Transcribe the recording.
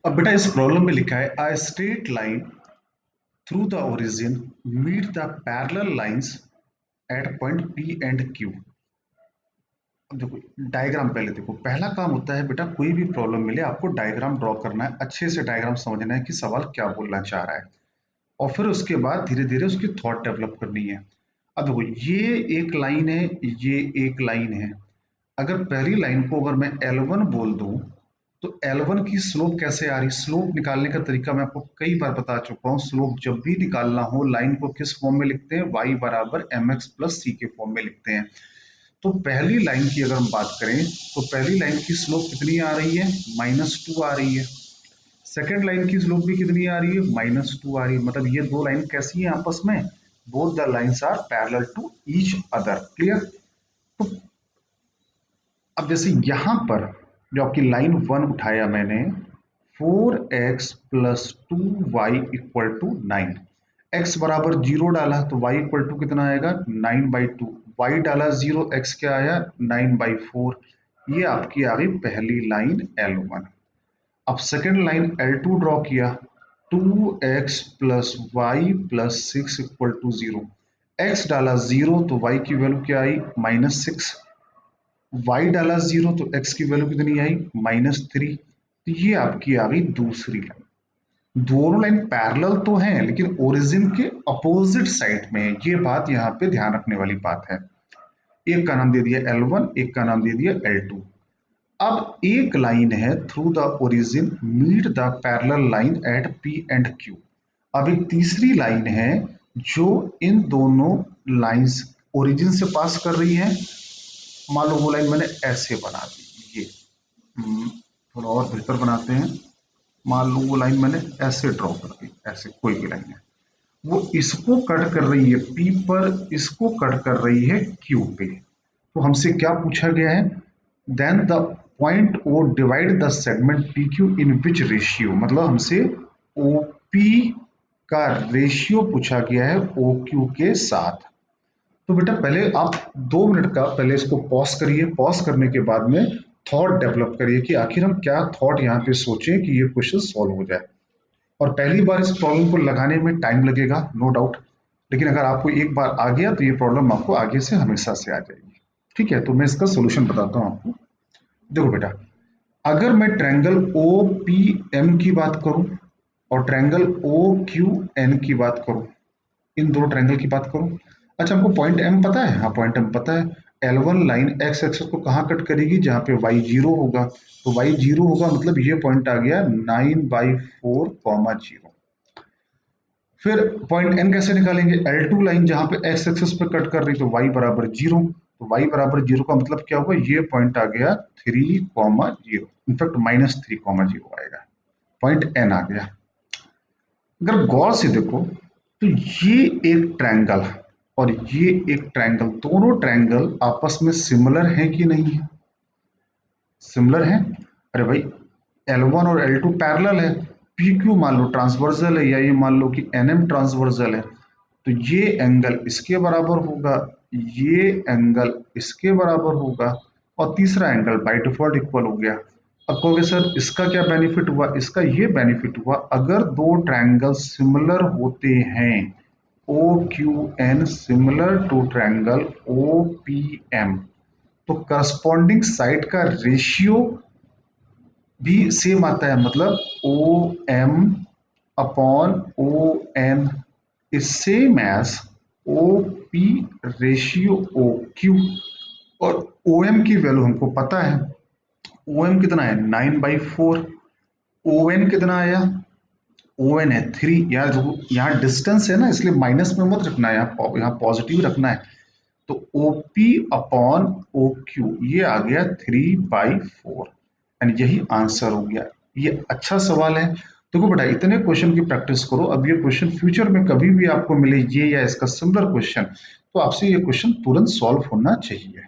अब बेटा इस प्रॉब्लम में लिखा है a straight line through the origin meet the parallel lines at point P and Q. अब देखो डायग्राम पहले देखो, पहला काम होता है बेटा कोई भी प्रॉब्लम मिले आपको डायग्राम ड्रॉ करना है, अच्छे से डायग्राम समझना है कि सवाल क्या बोलना चाह रहा है और फिर उसके बाद धीरे धीरे उसकी थॉट डेवलप करनी है। अब देखो ये एक लाइन है, ये एक लाइन है। अगर पहली लाइन को अगर मैं L1 बोल दूं तो L1 की स्लोप कैसे आ रही, स्लोप निकालने का तरीका मैं आपको कई बार बता चुका हूं। स्लोप जब भी निकालना हो लाइन को किस फॉर्म में लिखते हैं, y बराबर mx प्लस c के फॉर्म में लिखते हैं। तो पहली लाइन की अगर हम बात करें तो पहली लाइन की स्लोप कितनी आ रही है, -2 आ रही है। सेकेंड लाइन की स्लोप भी कितनी आ रही है, -2 आ रही है। मतलब ये दो लाइन कैसी है आपस में, both the lines are parallel to each other. Clear. तो अब जैसे यहां पर जो आपकी लाइन 1 उठाया मैंने, 4x plus 2y equal to 9, x बराबर 0 डाला तो y इक्वल टू कितना आएगा, 9/2। y डाला 0, x क्या आया, 9/4। ये आपकी आ गई पहली लाइन L1। अब सेकेंड लाइन L2 ड्रॉ किया, 2x plus Y plus 6 equal to 0। x डाला 0 तो y की वैल्यू क्या आई, -6। y डाला 0 तो x की वैल्यू कितनी आई, -3। तो ये आपकी आ गई दूसरी लाइन। दोनों लाइन पैरेलल तो हैं लेकिन ओरिजिन के अपोजिट साइड में है। ये बात यहाँ पे ध्यान रखने वाली बात है। एक का नाम दे दिया L1, एक का नाम दे दिया L2। अब एक लाइन है through the origin meet the parallel line at P and Q। अब एक तीसरी लाइन है जो इन दोनों लाइंस ओरिजिन से पास कर रही है। मान लो वो लाइन मैंने ऐसे बना दी, ये थोड़ा और बेहतर बनाते हैं। मान लो वो लाइन मैंने ऐसे ड्रॉ कर दी, ऐसे कोई भी लाइन है, वो इसको कट कर रही है P पर, इसको कट कर रही है Q पे। तो हमसे क्या पूछा गया है, then the point O divide the segment PQ in which ratio. मतलब हमसे OP का रेशियो पूछा गया है OQ के साथ। तो बेटा पहले आप 2 मिनट का पहले इसको पॉज करिए, पॉज करने के बाद में थॉट डेवलप करिए कि आखिर हम क्या थॉट यहाँ पे सोचें कि ये क्वेश्चन सॉल्व हो जाए। और पहली बार इस प्रॉब्लम को लगाने में टाइम लगेगा, नो डाउट, लेकिन अगर आपको एक बार आ गया तो ये प्रॉब्लम आपको आगे से हमेशा से आ जाएगी। ठीक है, तो मैं इसका सोल्यूशन बताता हूँ आपको। देखो बेटा, अगर मैं ट्रायंगल ओ पी एम की बात करूं और ट्रायंगल ओ क्यू एन की बात करूं, इन दो ट्रायंगल की बात करूं। अच्छा, हमको पॉइंट एम पता है, हाँ पॉइंट एम पता है। L1 लाइन एक्स एक्सेस को कहाँ कट करेगी, जहां पे y0 होगा। तो y0 होगा मतलब ये पॉइंट आ गया 9/4, 0। फिर पॉइंट एन कैसे निकालेंगे, L2 लाइन जहां पे एक्स एक्सेस पे कट कर रही तो y बराबर 0। तो y बराबर 0 का मतलब क्या होगा, ये पॉइंट आ गया 3,0, इनफैक्ट -3,0 आएगा। पॉइंट एन आ गया। अगर गौर से देखो तो ये एक ट्रायंगल और ये एक ट्रायंगल, दोनों ट्रायंगल आपस में सिमिलर है कि नहीं है, सिमिलर है। अरे भाई L1 और L2 पैरेलल है, PQ मान लो ट्रांसवर्सल है, या ये मान लो कि NM ट्रांसवर्सल है, तो ये एंगल इसके बराबर होगा, ये एंगल इसके बराबर होगा, और तीसरा एंगल बाय डिफॉल्ट इक्वल हो गया। अब कहोगे सर इसका क्या बेनिफिट हुआ, इसका ये बेनिफिट हुआ अगर दो ट्रायंगल सिमिलर होते हैं, O Q N similar to triangle O P M, तो करस्पॉन्डिंग साइड का रेशियो भी सेम आता है। मतलब O M upon O N is same as O P ratio O Q. और ओ एम की वैल्यू हमको पता है, ओ एम कितना है 9/4। ओ एन कितना आया, ओ एन है 3। यार जो यहाँ डिस्टेंस है ना इसलिए माइनस में मत रखना है, यहाँ पॉजिटिव रखना है। तो O P upon O Q ये आ गया 3/4, एंड यही आंसर हो गया। ये अच्छा सवाल है। देखो बेटा इतने क्वेश्चन की प्रैक्टिस करो, अब ये क्वेश्चन फ्यूचर में कभी भी आपको मिले ये या इसका सिमिलर क्वेश्चन, तो आपसे ये क्वेश्चन तुरंत सॉल्व होना चाहिए।